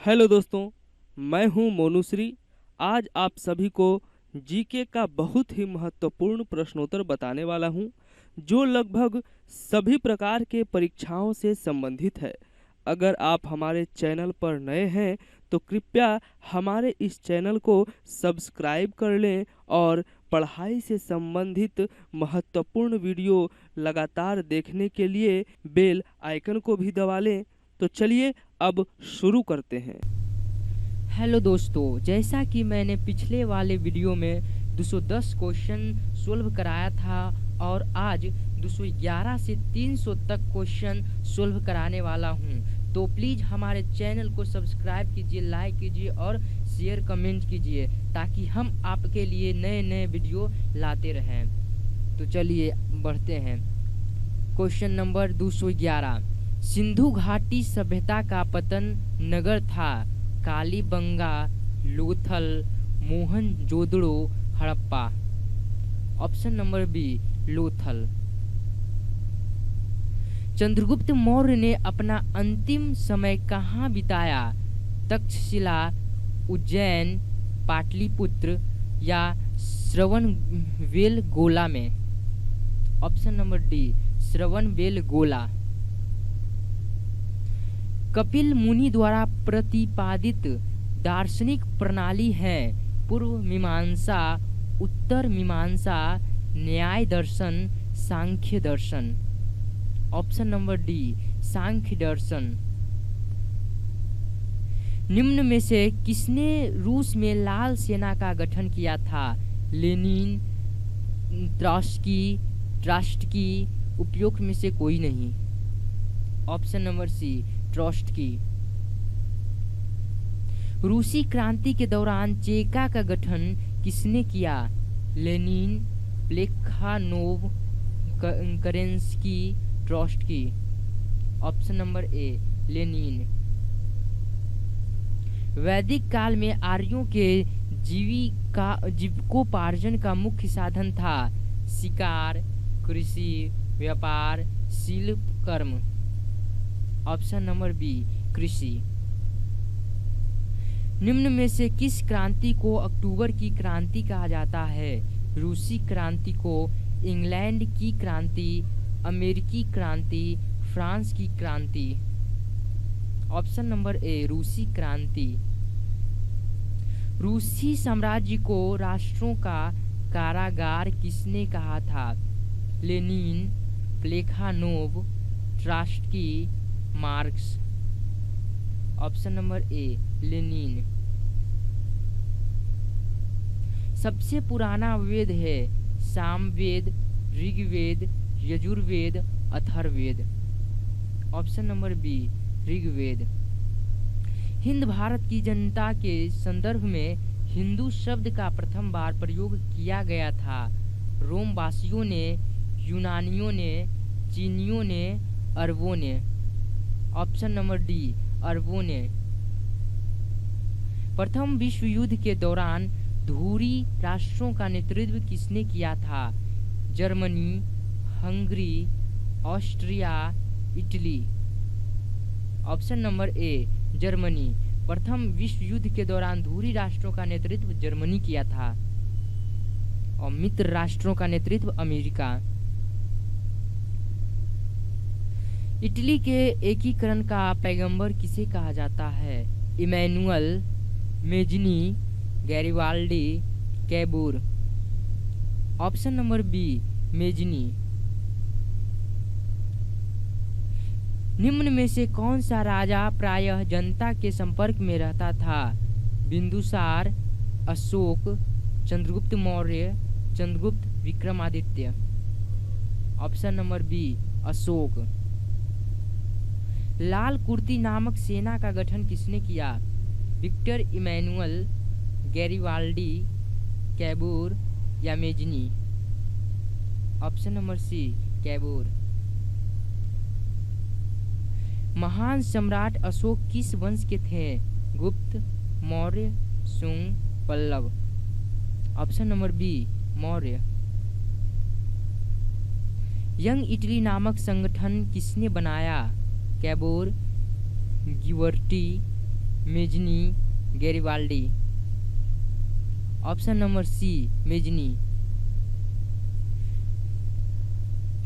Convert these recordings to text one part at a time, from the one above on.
Hello दोस्तों, मैं हूं मोनुश्री। आज आप सभी को जीके का बहुत ही महत्वपूर्ण प्रश्नोत्तर बताने वाला हूं, जो लगभग सभी प्रकार के परीक्षाओं से संबंधित है। अगर आप हमारे चैनल पर नए हैं तो कृपया हमारे इस चैनल को सब्सक्राइब कर लें और पढ़ाई से संबंधित महत्वपूर्ण वीडियो लगातार देखने के लिए बेल आइकन को भी दबा लें। तो चलिए अब शुरू करते हैं। हेलो दोस्तों, जैसा कि मैंने पिछले वाले वीडियो में 210 क्वेश्चन सोल्व कराया था और आज 211 से 300 तक क्वेश्चन सोल्व कराने वाला हूं, तो प्लीज़ हमारे चैनल को सब्सक्राइब कीजिए, लाइक कीजिए और शेयर कमेंट कीजिए ताकि हम आपके लिए नए नए वीडियो लाते रहें। तो चलिए बढ़ते हैं। क्वेश्चन नंबर 211, सिंधु घाटी सभ्यता का पतन नगर था Kalibanga, Lothal, Mohenjodaro, Harappa. Option number B Lothal. Chandragupta Maurya ने अपना अंतिम समय कहाँ बिताया? तक्षशिला, उज्जैन, पाटलिपुत्र या श्रवणबेलगोला में? Option number D Shravanabelagola. Kapil मुनि द्वारा प्रतिपादित दार्शनिक प्रणाली है पूर्व मीमांसा, उत्तर मीमांसा, न्याय दर्शन, सांख्य दर्शन? ऑप्शन नंबर डी सांख्य दर्शन। निम्न में से किसने रूस में लाल सेना का गठन किया था? लेनिन, ट्रॉट्स्की, उपयुक्त में से कोई नहीं? Option number C Trotsky. रूसी क्रांति के दौरान चेका का गठन किसने किया? Lenin, Plekhanov, Kerensky, Trotsky? Option number A Lenin. वैदिक काल में आर्यों के जीविकोपार्जन का मुख्य साधन था शिकार, कृषि, व्यापार, शिल्प, कर्म? ऑप्शन नंबर बी कृषि। निम्न में से किस क्रांति को अक्टूबर की क्रांति कहा जाता है? रूसी क्रांति को इंग्लैंड की क्रांति, अमेरिकी क्रांति, फ्रांस की क्रांति? ऑप्शन नंबर ए रूसी क्रांति। रूसी साम्राज्य को राष्ट्रों का कारागार किसने कहा था? Lenin, Plekhanov, Trotsky, Marx? Option number A Lenin. सबसे पुराना वेद है Samaveda, Rigveda, Yajurveda, Atharvaveda? Option number B Rigveda. Hind Bharat की जनता के संदर्भ में हिंदू शब्द का प्रथम बार प्रयोग किया गया था? रोमवासियों ने, यूनानियों ने, चीनियों ने, अरबों ने? ऑप्शन नंबर डी अरबों ने। प्रथम विश्व युद्ध के दौरान धुरी राष्ट्रों का नेतृत्व किसने किया था? Germany, Hungary, Austria, Italy? Option number A Germany. प्रथम विश्व युद्ध के दौरान धुरी राष्ट्रों का नेतृत्व जर्मनी किया था और मित्र राष्ट्रों का नेतृत्व अमेरिका। इटली के एकीकरण का पैगंबर किसे कहा जाता है? Emmanuel, Mazzini, Garibaldi, Cavour? Option number B Mazzini. निम्न में से कौन सा राजा प्रायः जनता के संपर्क में रहता था? Bindusara, Ashoka, Chandragupta Maurya, Chandragupta Vikramaditya? Option number B Ashoka. लाल कुर्ती नामक सेना का गठन किसने किया? विक्टर इमैनुअल, गैरिबाल्डी, कैबूर या Mazzini? Option number C Cavour. महान सम्राट अशोक किस वंश के थे? Gupta, Maurya, Shunga, Pallava? Option number B Maurya. Young Italy नामक संगठन किसने बनाया? Cavour, Gioberti, Mazzini Garibaldi. Option number C Mazzini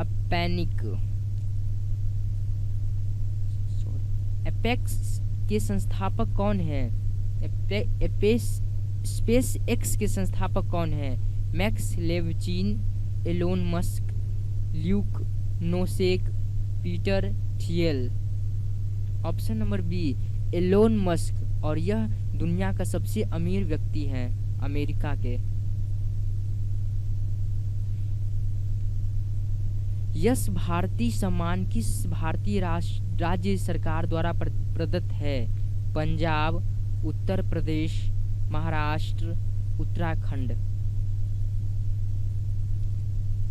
अपैनिक। एपेक्स के संस्थापक कौन है? स्पेस एक्स के संस्थापक कौन है? Max Levchin, Elon Musk, Luke Nosek, Peter Thiel. Option number B Elon Musk, और यह दुनिया का सबसे अमीर व्यक्ति हैं अमेरिका के। यश भारती सम्मान किस भारतीय राज्य सरकार द्वारा प्रदत्त है? Punjab, Uttar Pradesh, Maharashtra, Uttarakhand.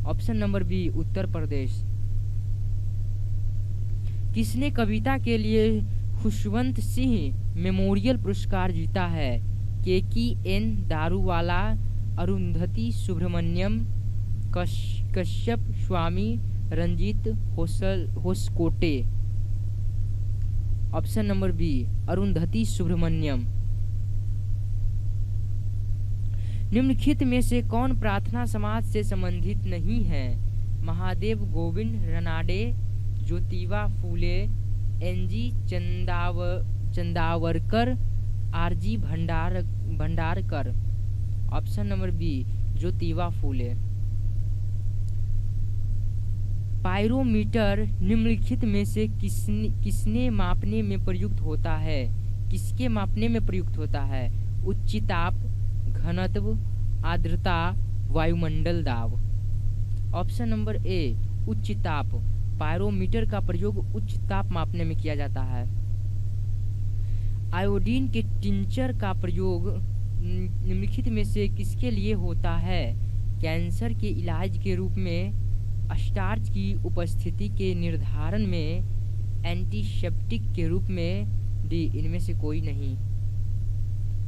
Option number B Uttar Pradesh. किसने कविता के लिए खुशवंत सिंह मेमोरियल पुरस्कार जीता है? KKN Daruwalla, Arundhathi Subramaniam, Kashyap Swamy, Ranjit Hoskote. Option number B Arundhathi Subramaniam. निम्नलिखित में से कौन प्रार्थना समाज से संबंधित नहीं है? Mahadev Govind Ranade, Jyotiba Phule, NG Chandavarkar, RG Bhandarkar. Option number B Jyotiba Phule. Pyrometer निम्नलिखित में से किसने मापने में प्रयुक्त होता है? किसके मापने में प्रयुक्त होता है? उच्च ताप, घनत्व, आर्द्रता, वायुमंडल दाब। ऑप्शन नंबर ए उच्च ताप। पायरोमीटर का प्रयोग उच्च ताप मापने में किया जाता है। आयोडीन के टिंचर का प्रयोग निम्नलिखित में से किसके लिए होता है? कैंसर के इलाज के रूप में, स्टार्च की उपस्थिति के निर्धारण में, एंटीसेप्टिक के रूप में, डी इनमें से कोई नहीं।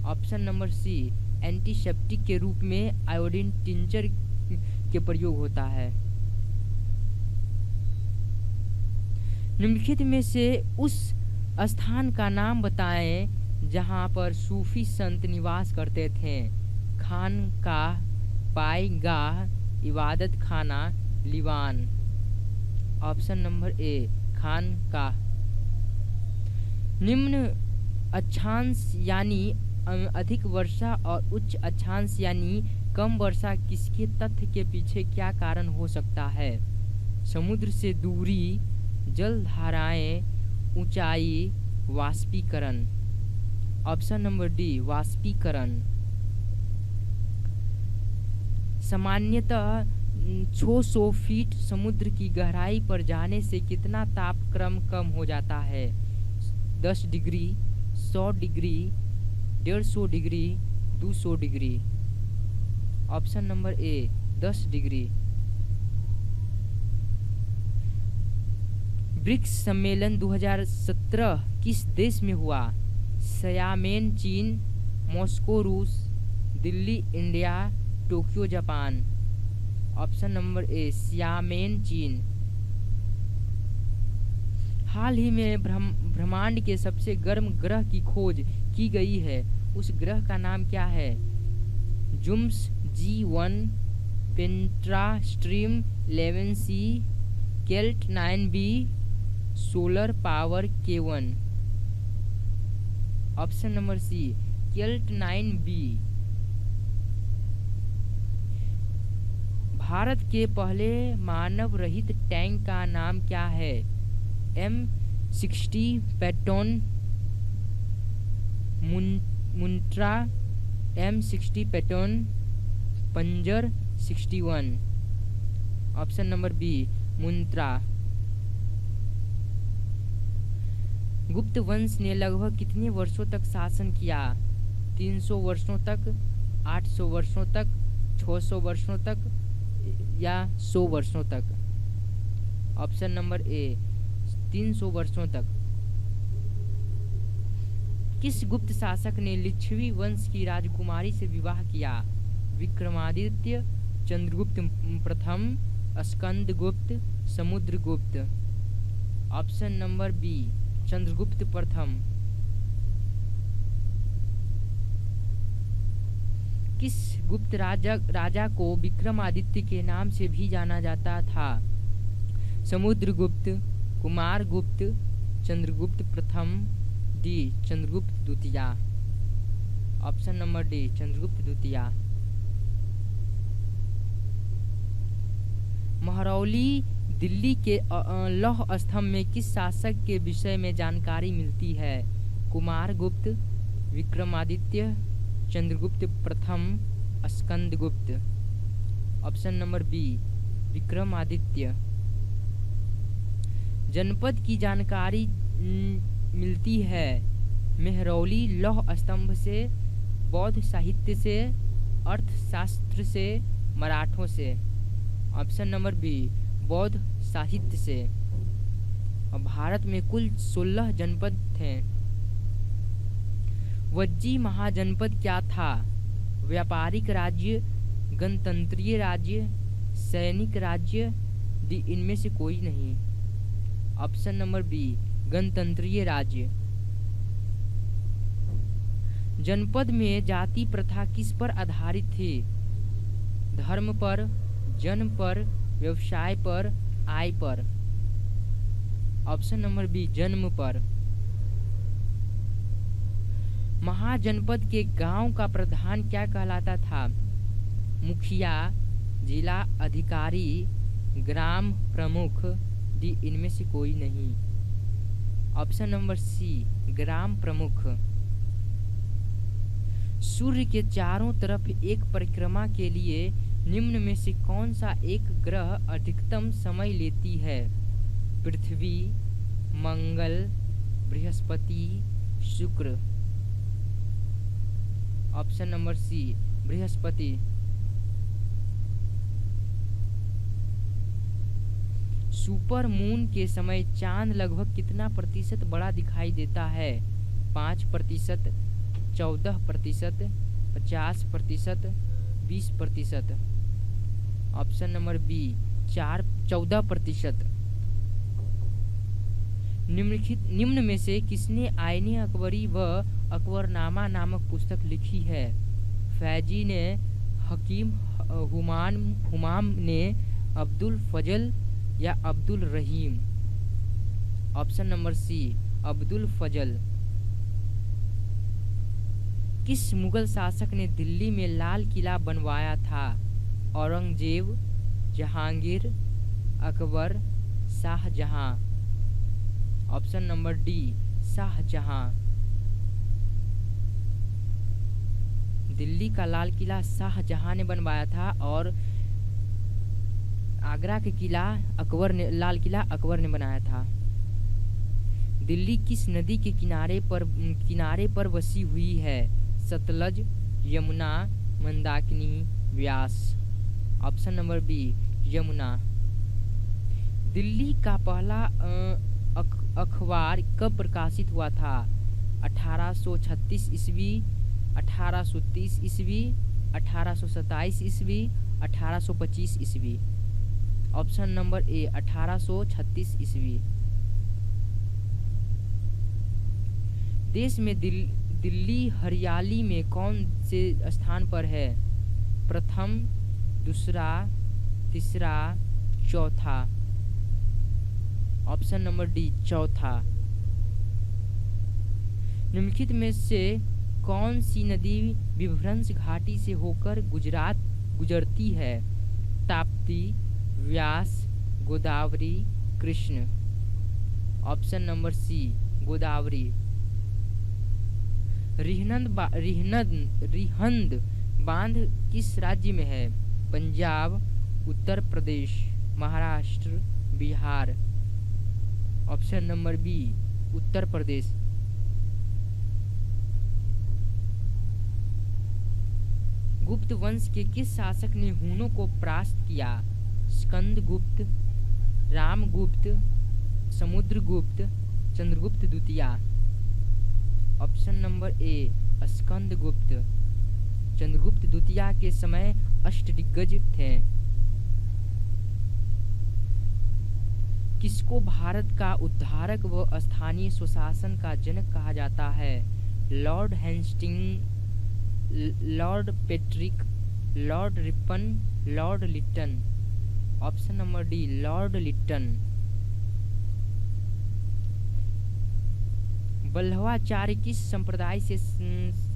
ऑप्शन नंबर सी एंटीसेप्टिक के रूप में आयोडीन टिंचर के प्रयोग होता है। निम्नलिखित में से उस स्थान का नाम बताएं जहां पर सूफी संत निवास करते थे। खानकाह, पायगाह, इबादत खाना, लीवान। ऑप्शन नंबर ए खानकाह। निम्न अक्षांश यानी अधिक वर्षा और उच्च अक्षांश यानी कम वर्षा किसके तथ्य के पीछे क्या कारण हो सकता है? समुद्र से दूरी, जलधाराएं, ऊंचाई, वाष्पीकरण। ऑप्शन नंबर डी वाष्पीकरण। सामान्यतः 600 फीट समुद्र की गहराई पर जाने से कितना तापक्रम कम हो जाता है? 10 degree, 100 degree, 150 degree, 200 degree. Option number A 10 degree. BRICS सम्मेलन 2017 किस देश में हुआ? शयामेन चीन, मॉस्को रूस, Delhi India, Tokyo Japan. Option number A Xiamen चीन। हाल ही में ब्रह्मांड के सबसे गर्म ग्रह की खोज की गई है, उस ग्रह का नाम क्या है? जुम्स G1, पेंट्रा स्ट्रीम 11C, केल्ट 9b, solar power K1। Option number C केल्ट 9b। भारत के पहले मानव रहित टैंक का नाम क्या है? M60 pattern, Muntra M60 pattern, Panzer 61। Option number B Muntra. Gupta वंश ने लगभग कितने वर्षों तक शासन किया? 300 वर्षों तक, 800 वर्षों तक, 600 वर्षों तक या 100 वर्षों तक? ऑप्शन नंबर ए 300 वर्षों तक। किस गुप्त शासक ने लिच्छवी वंश की राजकुमारी से विवाह किया? विक्रमादित्य, चंद्रगुप्त प्रथम, Skandagupta, Samudragupta. Option number B Chandragupta प्रथम। किस गुप्त राजा को विक्रमादित्य के नाम से भी जाना जाता था? समुद्रगुप्त, कुमारगुप्त, चंद्रगुप्त प्रथम, डी चंद्रगुप्त द्वितीय। ऑप्शन नंबर डी चंद्रगुप्त द्वितीय। महरौली दिल्ली के लौह स्तंभ में किस शासक के विषय में जानकारी मिलती है? कुमारगुप्त, विक्रमादित्य, चंद्रगुप्त प्रथम, Skandagupta. Option number B Vikramaditya. जनपद की जानकारी मिलती है महरौली लौह स्तंभ से, बौद्ध साहित्य से, अर्थशास्त्र से, मराठों से। ऑप्शन नंबर बी बौद्ध साहित्य से। भारत में कुल 16 जनपद थे। वज्जी महाजनपद क्या था? व्यापारिक राज्य, गणतंत्रीय राज्य, सैनिक राज्य, डी इनमें से कोई नहीं। ऑप्शन नंबर बी गणतंत्रीय राज्य। जनपद में जाति प्रथा किस पर आधारित थी? धर्म पर, जन्म पर, व्यवसाय पर, आय पर। ऑप्शन नंबर बी जन्म पर। महाजनपद के गांव का प्रधान क्या कहलाता था? मुखिया, जिला अधिकारी, ग्राम प्रमुख, डी इनमें से कोई नहीं। ऑप्शन नंबर सी ग्राम प्रमुख। सूर्य के चारों तरफ एक परिक्रमा के लिए निम्न में से कौन सा एक ग्रह अधिकतम समय लेती है? पृथ्वी, Mangal, Brihaspati, Shukra. Option number C Brihaspati. Super moon के समय चांद लगभग कितना प्रतिशत बड़ा दिखाई देता है? 5%, 14%, 50%, 20%। Option number B 14%। निम्न में से किसने आईने अकबरी व अकबरनामा नामक पुस्तक लिखी है? फैजी ने, हकीम हुमाम ने, अब्दुल फजल या अब्दुल रहीम। ऑप्शन नंबर सी अब्दुल फजल। किस मुगल शासक ने दिल्ली में लाल किला बनवाया था? Aurangzeb, Jahangir, Akbar, Shahjahan. Option number D Shahjahan. Delhi का लाल किला शाहजहां ने बनवाया था और आगरा के किला लाल किला अकबर ने बनाया था। दिल्ली किस नदी के किनारे पर बसी हुई है? Sutlej, Yamuna, Mandakini, Beas. Option number B Yamuna. Delhi का पहला अखबार कब प्रकाशित हुआ था? 1836 ईस्वी, 1830 ईस्वी, 1827 ईस्वी, 1825 ईस्वी। ऑप्शन नंबर ए 1836 ईस्वी। देश में दिल्ली हरियाली में कौन से स्थान पर है? प्रथम, दूसरा, तीसरा, चौथा। ऑप्शन नंबर डी चौथा। निम्नलिखित में से कौन सी नदी विभ्रंश घाटी से होकर गुजरात गुजरती है? Tapti, Beas, Godavari, Krishna. Option number C Godavari. Rihand बांध किस राज्य में है? Punjab, Uttar Pradesh, Maharashtra, Bihar. Option number B Uttar Pradesh. Gupta वंश के किस शासक ने हूनों को परास्त किया? स्कंदगुप्त, रामगुप्त, समुद्रगुप्त, चंद्रगुप्त द्वितीय। ऑप्शन नंबर ए स्कंदगुप्त। चंद्रगुप्त द्वितीय के समय अष्टदिग्गज थे। किसको भारत का उद्धारक व स्थानीय स्वशासन का जनक कहा जाता है? Lord Hastings, Lord Patrick, Lord Ripon, Lord Lytton. Option number D Lord Lytton. Vallabhacharya किस संप्रदाय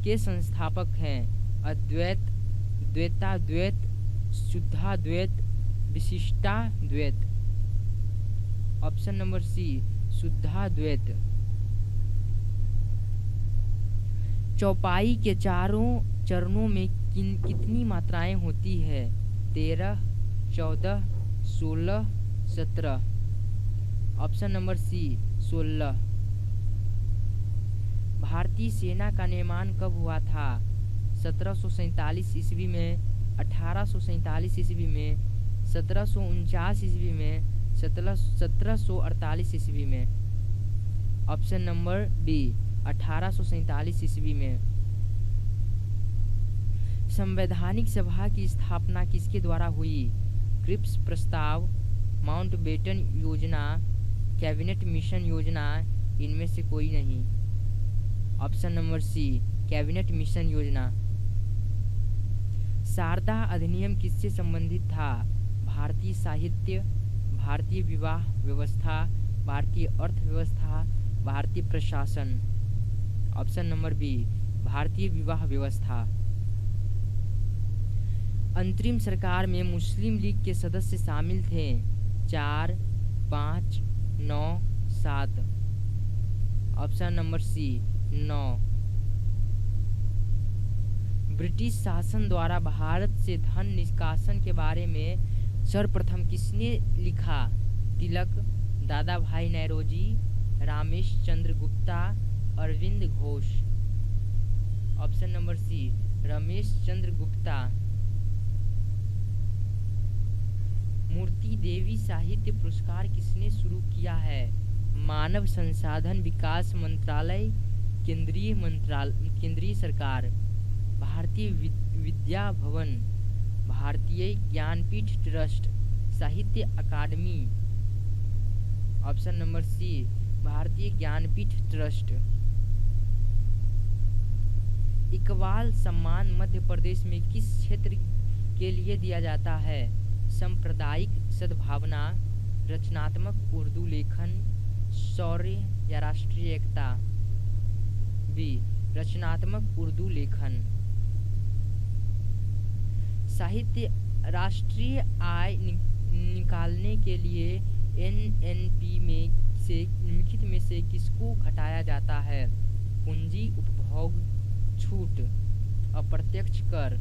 के संस्थापक हैं? Advaita, Dvaitadvaita, Shuddhadvaita, Vishishtadvaita. Option number C Shuddhadvaita. चौपाई के चारों चरणों में कितनी मात्राएं होती है? 13, 14, 16, 17। Option number C 16। भारतीय सेना का निर्माण कब हुआ था? 1747 ईस्वी में, 1847 ईस्वी में, 1749 ईस्वी में, 1748 ईस्वी में। ऑप्शन नंबर डी 1847 ईस्वी में। संवैधानिक सभा की स्थापना किसके द्वारा हुई? क्रिप्स प्रस्ताव, माउंटबेटन योजना, कैबिनेट मिशन योजना, इनमें से कोई नहीं। Option number C cabinet mission योजना। शारदा अधिनियम किससे संबंधित था? भारतीय साहित्य, भारतीय विवाह व्यवस्था, भारतीय अर्थव्यवस्था, भारतीय प्रशासन। ऑप्शन नंबर बी भारतीय विवाह व्यवस्था। अंतरिम सरकार में मुस्लिम लीग के सदस्य शामिल थे? 4, 5, 9, 7। ऑप्शन नंबर सी 9। ब्रिटिश शासन द्वारा भारत से धन निष्कासन के बारे में सर्वप्रथम किसने लिखा? Tilak, Dadabhai Naoroji, Ramesh Chandra Gupta, Aurobindo Ghosh. Option number C Ramesh Chandra Gupta. Moortidevi साहित्य पुरस्कार किसने शुरू किया है? मानव संसाधन विकास मंत्रालय, केंद्रीय सरकार, भारतीय विद्या भवन, भारतीय ज्ञानपीठ ट्रस्ट, साहित्य अकादमी। ऑप्शन नंबर सी भारतीय ज्ञानपीठ ट्रस्ट। इकबाल सम्मान मध्य प्रदेश में किस क्षेत्र के लिए दिया जाता है? सांप्रदायिक सद्भावना, रचनात्मक उर्दू लेखन, शौर्य या राष्ट्रीय एकता। बी रचनात्मक उर्दू लेखन। साहित्य राष्ट्रीय आय निकालने के लिए एनएनपी में से निम्नलिखित में से किसको घटाया जाता है? पूंजी उपभोग, छूट, अप्रत्यक्ष कर,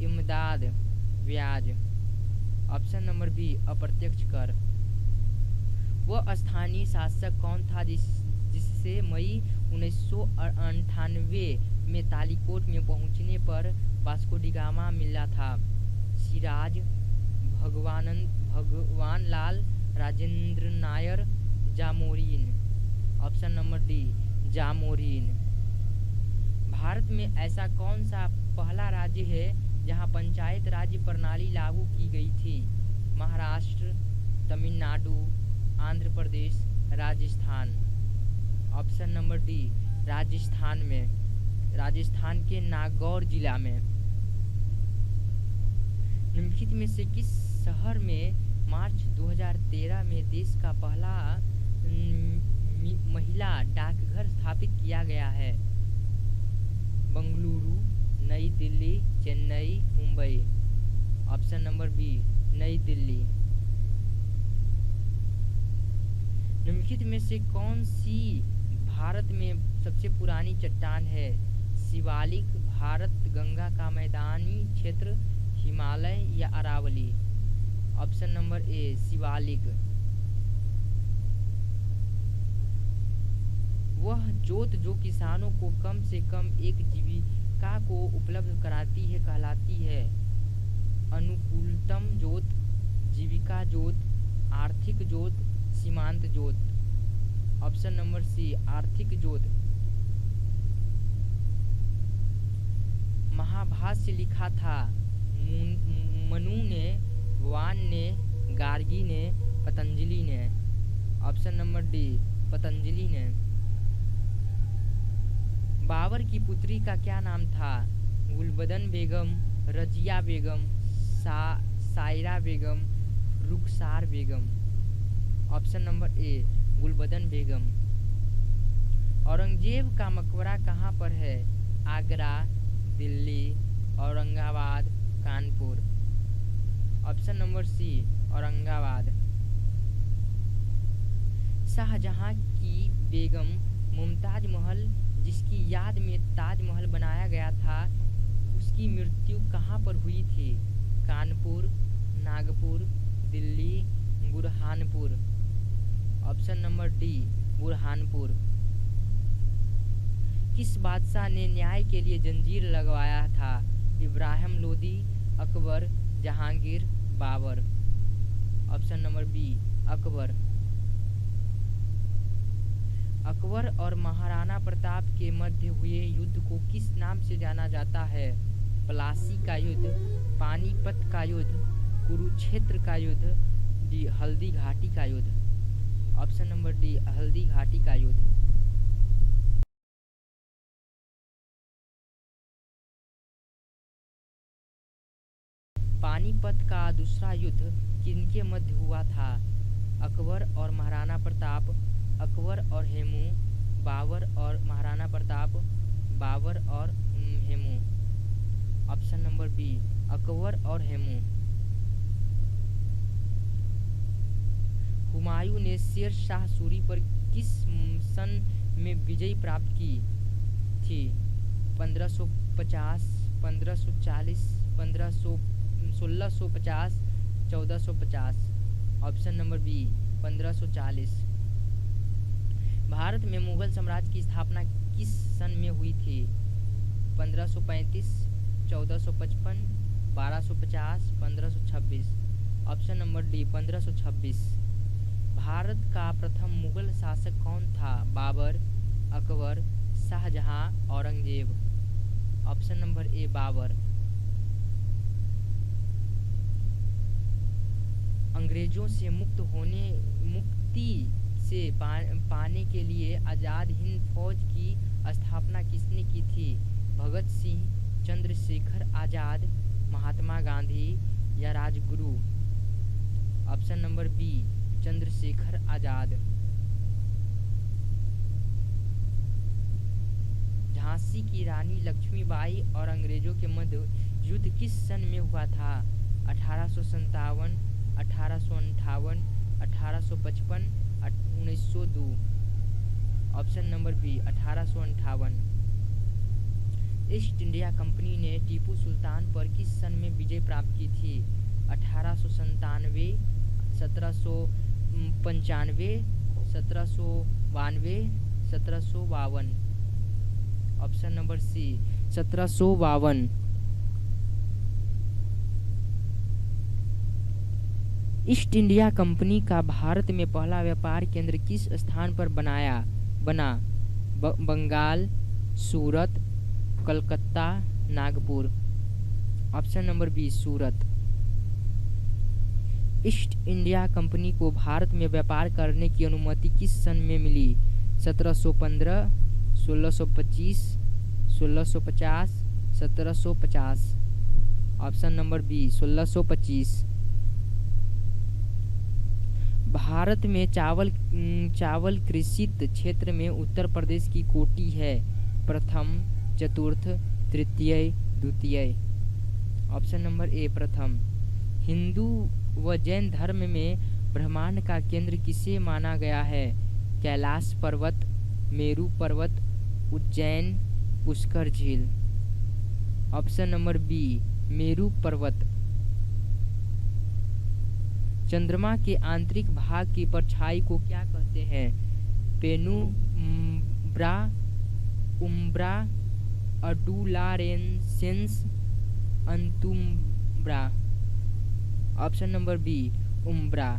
इमदाद, ब्याज। ऑप्शन नंबर बी अप्रत्यक्ष कर। वह स्थानीय शासक कौन था जिससे मई 1998 में तालीकोट में पहुंचने पर वास्को डी गामा मिला था? Siraj, Bhagwan Lal, Rajendra Nair, Zamorin. Option number D Zamorin. Bharat में ऐसा कौन सा पहला राज्य है जहां पंचायत राज्य प्रणाली लागू की गई थी? Maharashtra, Tamil Nadu, Andhra Pradesh, Rajasthan. Option number D Rajasthan में, राजस्थान के नागौर जिला में। निम्नलिखित में से किस शहर में मार्च 2013 में देश का पहला महिला डाकघर स्थापित किया गया है? Bengaluru, Nai Delhi, Chennai, Mumbai. Option number B Nai Delhi. निम्नलिखित में से कौन सी भारत में सबसे पुरानी चट्टान है? शिवालिक, भारत गंगा का मैदानी क्षेत्र, हिमालय या Aravalli. Option number A Shivalik. वह जोत जो किसानों को कम से कम एक जीविका को उपलब्ध कराती है कहलाती है? अनुकूलतम जोत, जीविका जोत, आर्थिक जोत, सीमांत जोत। ऑप्शन नंबर सी आर्थिक जोत। महाभाष्य लिखा था मनु ने, वान ने, गार्गी ने, पतंजलि ने। ऑप्शन नंबर डी पतंजलि ने। बाबर की पुत्री का क्या नाम था? Gulbadan Begum, Razia Begum, Saira Begum, Rukhsar Begum. Option number A Gulbadan Begum. Aurangzeb का मकबरा कहाँ पर है? Agra, Delhi, Aurangabad, Kanpur. Option number C Aurangabad. Shahjahan की बेगम मुमताज महल, जिसकी याद में ताजमहल बनाया गया था, उसकी मृत्यु कहाँ पर हुई थी? Kanpur, Nagpur, Delhi, Burhanpur. Option number D Burhanpur. किस बादशाह ने न्याय के लिए जंजीर लगवाया था? Ibrahim Lodi, Akbar, Jahangir, Babur. Option number B Akbar. Akbar और महाराणा प्रताप के मध्य हुए युद्ध को किस नाम से जाना जाता है? प्लासी का युद्ध, पानीपत का युद्ध, कुरुक्षेत्र का युद्ध, डी हल्दी घाटी का युद्ध। Option number D Haldi Ghati का युद्ध। पानीपत का दूसरा युद्ध किनके मध्य हुआ था? अकबर और महाराणा प्रताप, अकबर और हेमू, बाबर और महाराणा प्रताप, बाबर और Hemu. Option number B Akbar और हेमू। हुमायूं ने शेर शाह सूरी पर किस सन में विजय प्राप्त की थी? 1550, 1540, 1650, 1450। Option number B 1540। भारत में मुगल साम्राज्य की स्थापना किस सन में हुई थी? 1535, 1455, 1250, 1526। Option number D 1526। भारत का प्रथम मुगल शासक कौन था? Babur, Akbar, Shahjahan, Aurangzeb. Option number A Babur. अंग्रेजों से मुक्ति से पाने के लिए आज़ाद हिंद फौज की स्थापना किसने की थी? भगत सिंह, चंद्रशेखर आज़ाद, महात्मा गांधी या Rajguru. Option number B Chandrashekhar Azad. Jhansi की रानी लक्ष्मीबाई और अंग्रेजों के मध्य युद्ध किस सन में हुआ था? 1857, 1858, 1855, 1902। Option number B 1858। East India Company ने टीपू सुल्तान पर किस सन में विजय प्राप्त की थी? 1897, 1795, 1792, 1752। Option number C 1752। East India Company का भारत में पहला व्यापार केंद्र किस स्थान पर बना? Bengal, Surat, Calcutta, Nagpur. Option number B Surat. East India company को भारत में व्यापार करने की अनुमति किस सन में मिली? 1715, 1625, 1650, 1750। Option number B 1625। भारत में चावल कृषित क्षेत्र में उत्तर प्रदेश की कोटि है? प्रथम, चतुर्थ, तृतीय, द्वितीय। ऑप्शन नंबर ए प्रथम। हिंदू व जैन धर्म में ब्रह्मांड का केंद्र किसे माना गया है? कैलाश पर्वत, मेरू पर्वत, उज्जैन, पुष्कर झील। ऑप्शन नंबर बी मेरू पर्वत। चंद्रमा के आंतरिक भाग की परछाई को क्या कहते हैं? Penumbra, umbra, adularescence, antumbra. Option number B umbra.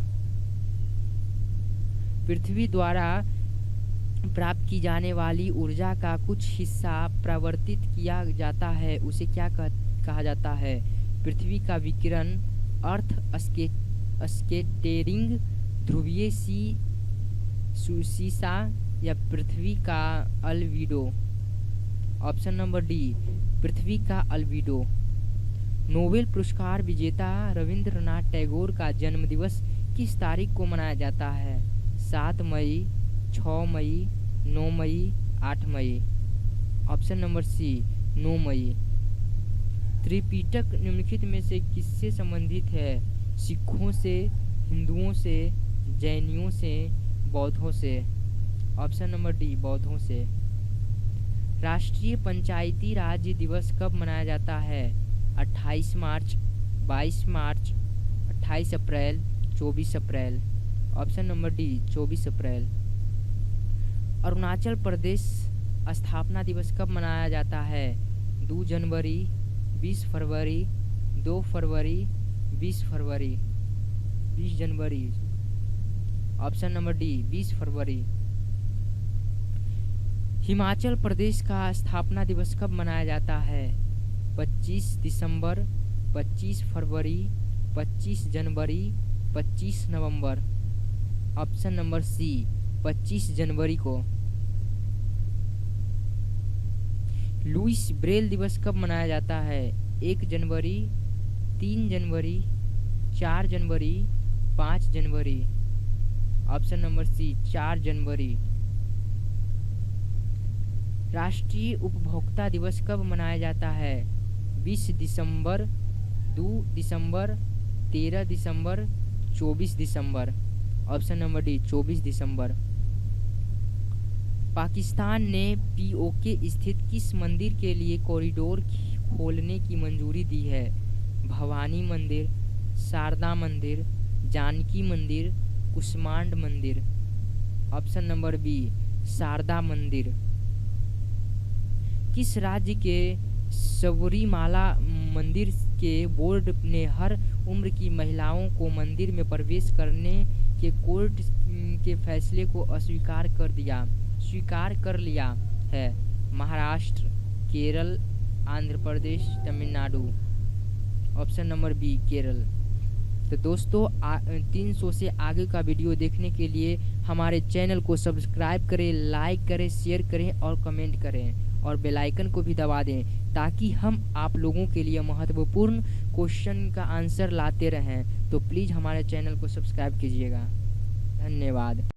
पृथ्वी द्वारा प्राप्त की जाने वाली ऊर्जा का कुछ हिस्सा प्रवर्तित किया जाता है, उसे क्या कहा जाता है? पृथ्वी का विकिरण, अर्थ स्कैटरिंग, ध्रुवीय सीसा या पृथ्वी का अल्बिडो। ऑप्शन नंबर डी पृथ्वी का अल्बिडो। नोबेल पुरस्कार विजेता रविंद्रनाथ टैगोर का जन्मदिवस किस तारीख को मनाया जाता है? 7 मई, 6 मई, 9 मई, 8 मई। ऑप्शन नंबर सी 9 मई। त्रिपिटक निम्नलिखित में से किससे संबंधित है? सिखों से, हिंदुओं से, जैनियों से, बौद्धों से। ऑप्शन नंबर डी बौद्धों से। राष्ट्रीय पंचायती राज दिवस कब मनाया जाता है? 28 मार्च, 22 मार्च, 28 अप्रैल, 24 अप्रैल। ऑप्शन नंबर डी 24 अप्रैल। अरुणाचल प्रदेश स्थापना दिवस कब मनाया जाता है? 2 जनवरी, 20 फरवरी, 2 फरवरी, 20 फरवरी, 20 जनवरी। ऑप्शन नंबर डी 20 फरवरी। हिमाचल प्रदेश का स्थापना दिवस कब मनाया जाता है? 25 दिसंबर, 25 फरवरी, 25 जनवरी, 25 नवंबर। ऑप्शन नंबर सी 25 जनवरी को। लुईस ब्रेल दिवस कब मनाया जाता है? 1 जनवरी, 3 जनवरी, 4 जनवरी, 5 जनवरी। ऑप्शन नंबर सी 4 जनवरी। राष्ट्रीय उपभोक्ता दिवस कब मनाया जाता है? 20 दिसंबर, 2 दिसंबर, 13 दिसंबर, 24 दिसंबर। ऑप्शन नंबर डी 24 दिसंबर। पाकिस्तान ने पीओके स्थित किस मंदिर के लिए कॉरिडोर खोलने की मंजूरी दी है? भवानी मंदिर, शारदा मंदिर, जानकी मंदिर, कुष्मांड मंदिर। ऑप्शन नंबर बी शारदा मंदिर। किस राज्य के सबरीमाला मंदिर के बोर्ड ने हर उम्र की महिलाओं को मंदिर में प्रवेश करने के कोर्ट के फैसले को स्वीकार कर लिया है? Maharashtra, Kerala, Andhra Pradesh, Tamil Nadu. Option number B Kerala. तो दोस्तों 300 से आगे का वीडियो देखने के लिए हमारे चैनल को सब्सक्राइब करें, लाइक करें, शेयर करें और कमेंट करें और बेल आइकन को भी दबा दें ताकि हम आप लोगों के लिए महत्वपूर्ण क्वेश्चन का आंसर लाते रहें। तो प्लीज़ हमारे चैनल को सब्सक्राइब कीजिएगा। धन्यवाद।